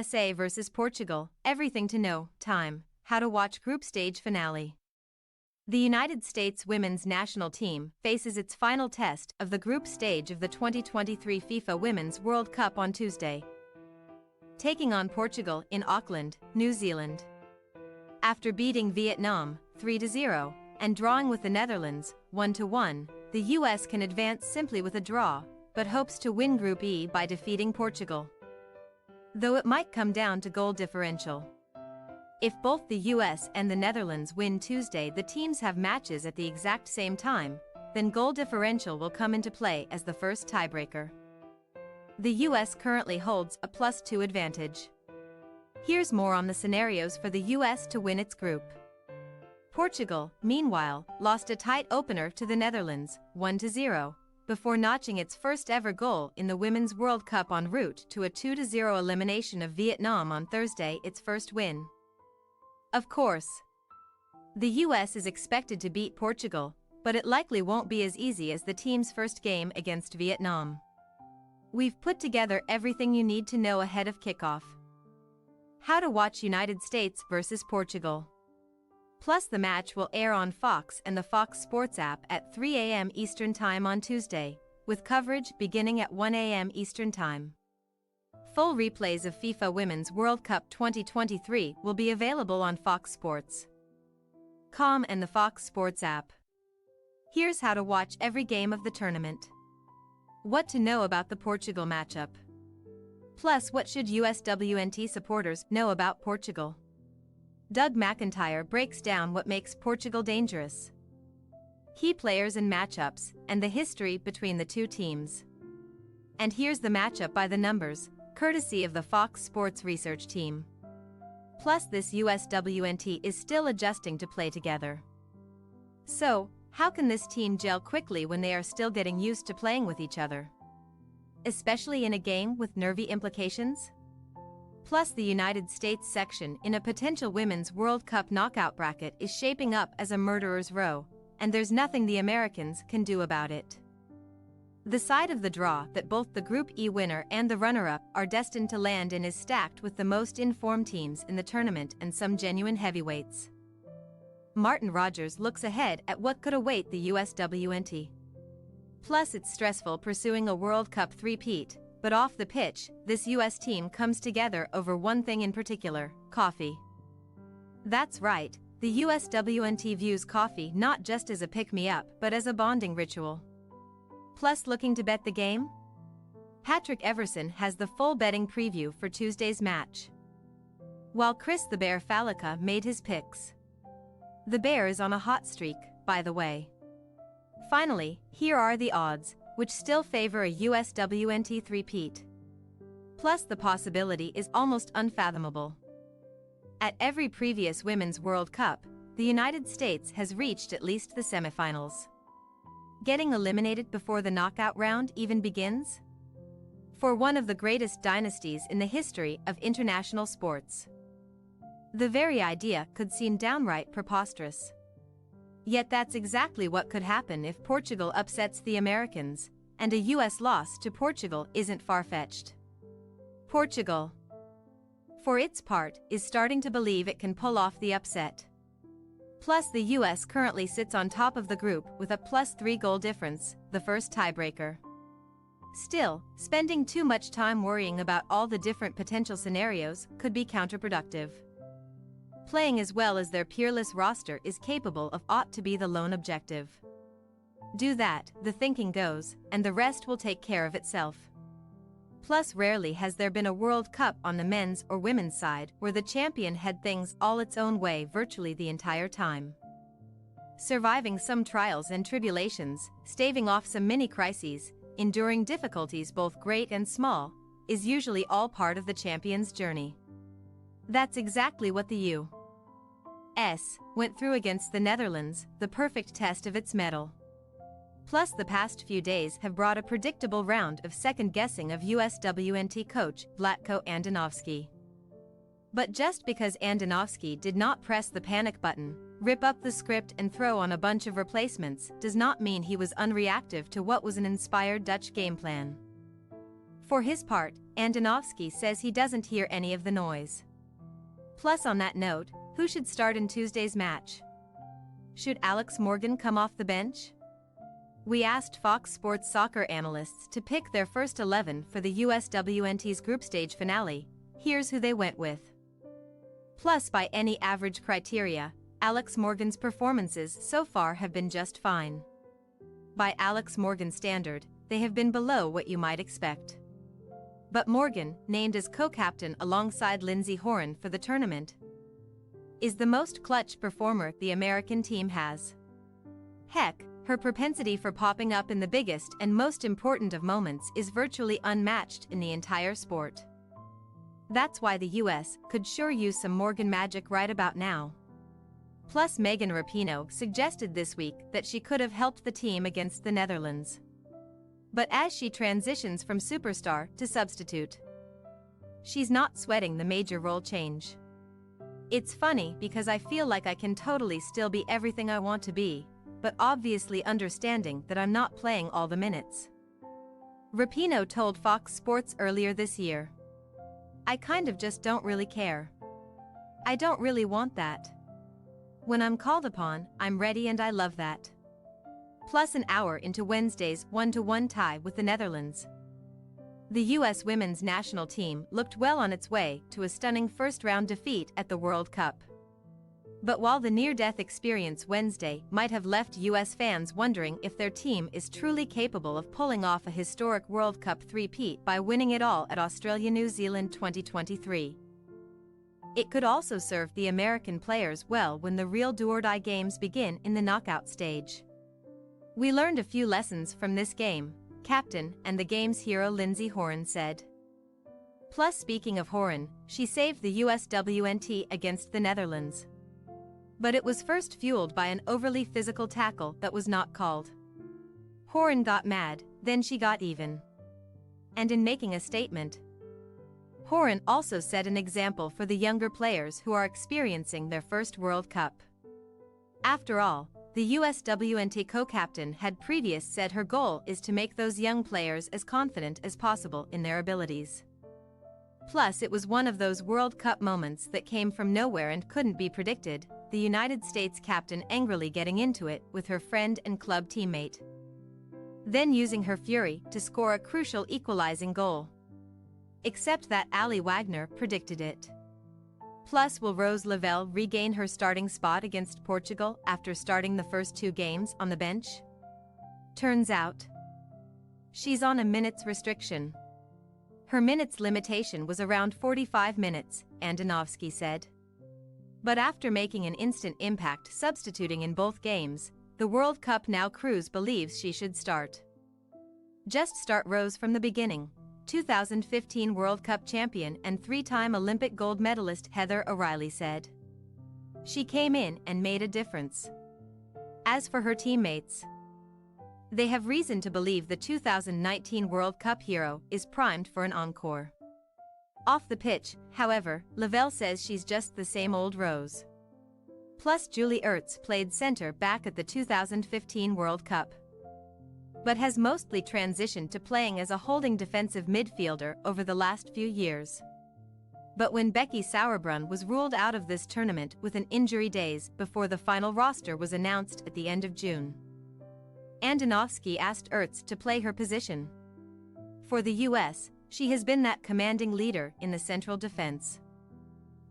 USA vs Portugal, everything to know, time, how to watch group stage finale. The United States women's national team faces its final test of the group stage of the 2023 FIFA Women's World Cup on Tuesday, taking on Portugal in Auckland, New Zealand. After beating Vietnam 3-0 and drawing with the Netherlands 1-1, the US can advance simply with a draw, but hopes to win Group E by defeating Portugal, though it might come down to goal differential. If both the US and the Netherlands win Tuesday, the teams have matches at the exact same time, then goal differential will come into play as the first tiebreaker. The US currently holds a +2 advantage. Here's more on the scenarios for the US to win its group. Portugal, meanwhile, lost a tight opener to the Netherlands, 1-0, before notching its first ever goal in the Women's World Cup en route to a 2-0 elimination of Vietnam on Thursday, its first win. Of course, the US is expected to beat Portugal, but it likely won't be as easy as the team's first game against Vietnam. We've put together everything you need to know ahead of kickoff. How to watch United States vs Portugal. Plus, the match will air on Fox and the Fox Sports app at 3 a.m. Eastern Time on Tuesday, with coverage beginning at 1 a.m. Eastern Time. Full replays of FIFA Women's World Cup 2023 will be available on Fox.com and the Fox Sports app. Here's how to watch every game of the tournament. What to know about the Portugal matchup. Plus, what should USWNT supporters know about Portugal? Doug McIntyre breaks down what makes Portugal dangerous, key players and matchups, and the history between the two teams. And here's the matchup by the numbers, courtesy of the Fox Sports research team. Plus, this USWNT is still adjusting to play together. So, how can this team gel quickly when they are still getting used to playing with each other, especially in a game with nervy implications? Plus, the United States section in a potential Women's World Cup knockout bracket is shaping up as a murderer's row, and there's nothing the Americans can do about it. The side of the draw that both the Group E winner and the runner-up are destined to land in is stacked with the most informed teams in the tournament and some genuine heavyweights. Martin Rogers looks ahead at what could await the USWNT. Plus, it's stressful pursuing a World Cup three-peat, but off the pitch, this US team comes together over one thing in particular: coffee. That's right, the USWNT views coffee not just as a pick-me-up but as a bonding ritual. Plus, looking to bet the game? Patrick Everson has the full betting preview for Tuesday's match, while Chris the Bear Fallica made his picks. The Bear is on a hot streak, by the way. Finally, here are the odds, which still favor a USWNT three-peat. Plus, the possibility is almost unfathomable. At every previous Women's World Cup, the United States has reached at least the semifinals. Getting eliminated before the knockout round even begins? For one of the greatest dynasties in the history of international sports, the very idea could seem downright preposterous. Yet that's exactly what could happen if Portugal upsets the Americans, and a US loss to Portugal isn't far-fetched. Portugal, for its part, is starting to believe it can pull off the upset. Plus, the US currently sits on top of the group with a +3 goal difference, the first tiebreaker. Still, spending too much time worrying about all the different potential scenarios could be counterproductive. Playing as well as their peerless roster is capable of ought to be the lone objective. Do that, the thinking goes, and the rest will take care of itself. Plus, rarely has there been a World Cup on the men's or women's side where the champion had things all its own way virtually the entire time. Surviving some trials and tribulations, staving off some mini-crises, enduring difficulties both great and small, is usually all part of the champion's journey. That's exactly what the U.S. went through against the Netherlands, the perfect test of its mettle. Plus, the past few days have brought a predictable round of second-guessing of USWNT coach Vlatko Andonovski. But just because Andonovski did not press the panic button, rip up the script and throw on a bunch of replacements does not mean he was unreactive to what was an inspired Dutch game plan. For his part, Andonovski says he doesn't hear any of the noise. Plus, on that note, who should start in Tuesday's match? Should Alex Morgan come off the bench? We asked Fox Sports soccer analysts to pick their first 11 for the USWNT's group stage finale. Here's who they went with. Plus, by any average criteria, Alex Morgan's performances so far have been just fine. By Alex Morgan's standard, they have been below what you might expect. But Morgan, named as co-captain alongside Lindsey Horan for the tournament, is the most clutch performer the American team has. Heck, her propensity for popping up in the biggest and most important of moments is virtually unmatched in the entire sport. That's why the US could sure use some Morgan magic right about now. Plus, Megan Rapinoe suggested this week that she could have helped the team against the Netherlands. But as she transitions from superstar to substitute, she's not sweating the major role change. It's funny because I feel like I can totally still be everything I want to be, but obviously understanding that I'm not playing all the minutes. Rapinoe told Fox Sports earlier this year. I kind of just don't really care. I don't really want that. When I'm called upon, I'm ready and I love that. Plus, an hour into Wednesday's 1-1 tie with the Netherlands, the US women's national team looked well on its way to a stunning first-round defeat at the World Cup. But while the near-death experience Wednesday might have left US fans wondering if their team is truly capable of pulling off a historic World Cup three-peat by winning it all at Australia-New Zealand 2023, it could also serve the American players well when the real do-or-die games begin in the knockout stage. We learned a few lessons from this game, captain and the game's hero Lindsey Horan said. Plus, speaking of Horan, she saved the USWNT against the Netherlands. But it was first fueled by an overly physical tackle that was not called. Horan got mad, then she got even. And in making a statement, Horan also set an example for the younger players who are experiencing their first World Cup. After all, the USWNT co-captain had previously said her goal is to make those young players as confident as possible in their abilities. Plus, it was one of those World Cup moments that came from nowhere and couldn't be predicted, the United States captain angrily getting into it with her friend and club teammate, then using her fury to score a crucial equalizing goal. Except that Ali Wagner predicted it. Plus, will Rose Lavelle regain her starting spot against Portugal after starting the first two games on the bench? Turns out, she's on a minutes restriction. Her minutes limitation was around 45 minutes, Andonovski said. But after making an instant impact substituting in both games, the World Cup now crews believes she should start. Just start Rose from the beginning. 2015 World Cup champion and three-time Olympic gold medalist Heather O'Reilly said. She came in and made a difference. As for her teammates, they have reason to believe the 2019 World Cup hero is primed for an encore. Off the pitch, however, Lavelle says she's just the same old Rose. Plus, Julie Ertz played center back at the 2015 World Cup, but has mostly transitioned to playing as a holding defensive midfielder over the last few years. But when Becky Sauerbrunn was ruled out of this tournament with an injury days before the final roster was announced at the end of June, Andonovski asked Ertz to play her position. For the US, she has been that commanding leader in the central defense.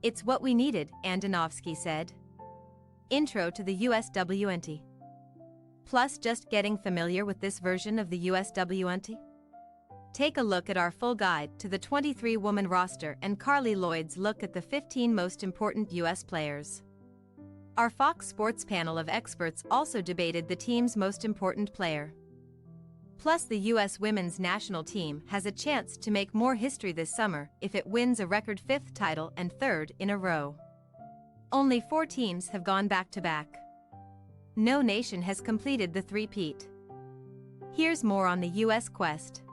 It's what we needed, Andonovski said. Intro to the USWNT. Plus, just getting familiar with this version of the USWNT? Take a look at our full guide to the 23-woman roster and Carly Lloyd's look at the 15 most important US players. Our Fox Sports panel of experts also debated the team's most important player. Plus, the US women's national team has a chance to make more history this summer if it wins a record 5th title and 3rd in a row. Only 4 teams have gone back-to-back. No nation has completed the three-peat. Here's more on the US quest.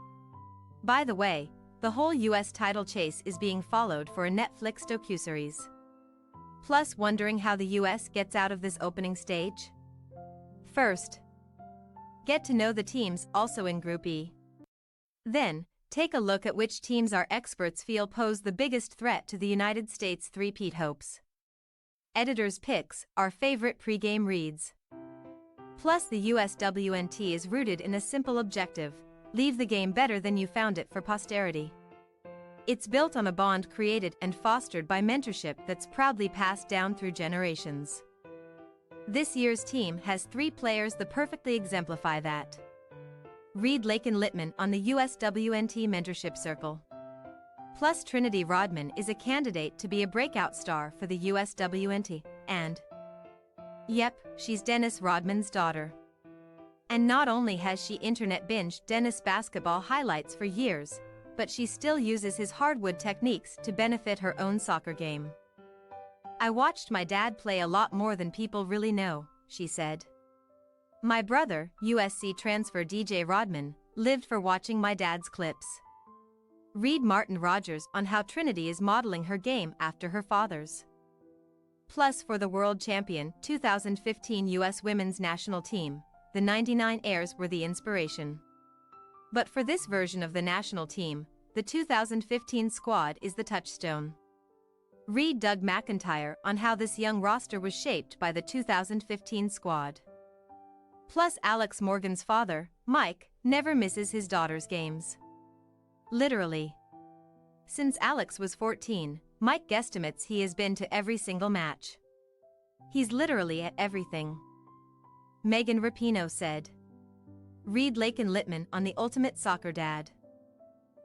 By the way, the whole US title chase is being followed for a Netflix docuseries. Plus, wondering how the US gets out of this opening stage? First, get to know the teams also in Group E. Then, take a look at which teams our experts feel pose the biggest threat to the United States' three-peat hopes. Editors' picks, our favorite pre-game reads. Plus, the USWNT is rooted in a simple objective: leave the game better than you found it for posterity. It's built on a bond created and fostered by mentorship that's proudly passed down through generations. This year's team has 3 players that perfectly exemplify that. Reed Lakin-Littman on the USWNT Mentorship Circle. Plus, Trinity Rodman is a candidate to be a breakout star for the USWNT, and yep, she's Dennis Rodman's daughter. And not only has she internet binged Dennis basketball highlights for years, but she still uses his hardwood techniques to benefit her own soccer game. "I watched my dad play a lot more than people really know," she said. "My brother, USC transfer DJ Rodman, lived for watching my dad's clips." Read Martin Rogers on how Trinity is modeling her game after her father's. Plus, for the world champion 2015 U.S. women's national team, the 99 Airs were the inspiration. But for this version of the national team, the 2015 squad is the touchstone. Read Doug McIntyre on how this young roster was shaped by the 2015 squad. Plus, Alex Morgan's father, Mike, never misses his daughter's games. Literally. Since Alex was 14, Mike guesstimates he has been to every single match. "He's literally at everything," Megan Rapinoe said. Read Lakin-Littman on the Ultimate Soccer Dad.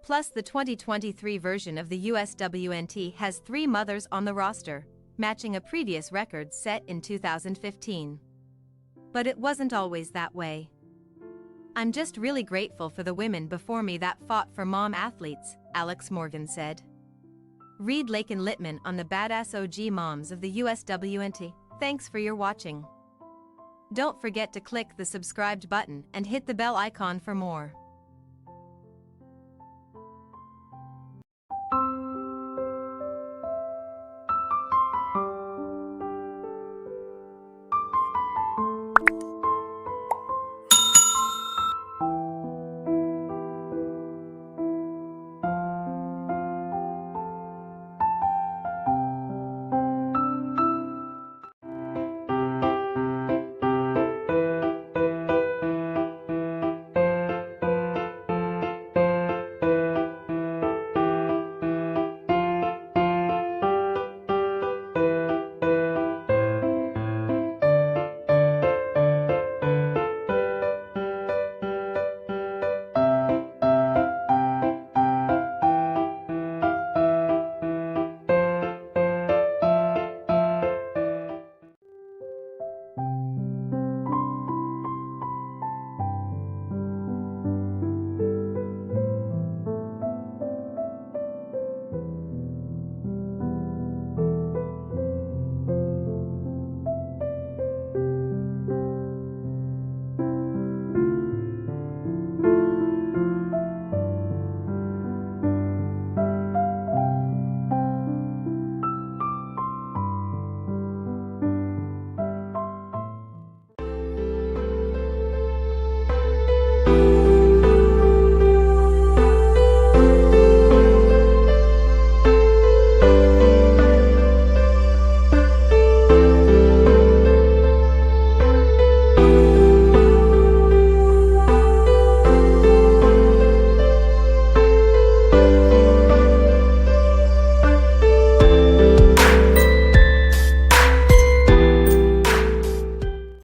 Plus, the 2023 version of the USWNT has 3 mothers on the roster, matching a previous record set in 2015. But it wasn't always that way. "I'm just really grateful for the women before me that fought for mom athletes," Alex Morgan said. Read Lakin-Littman on the badass OG moms of the USWNT. Thanks for your watching. Don't forget to click the subscribed button and hit the bell icon for more.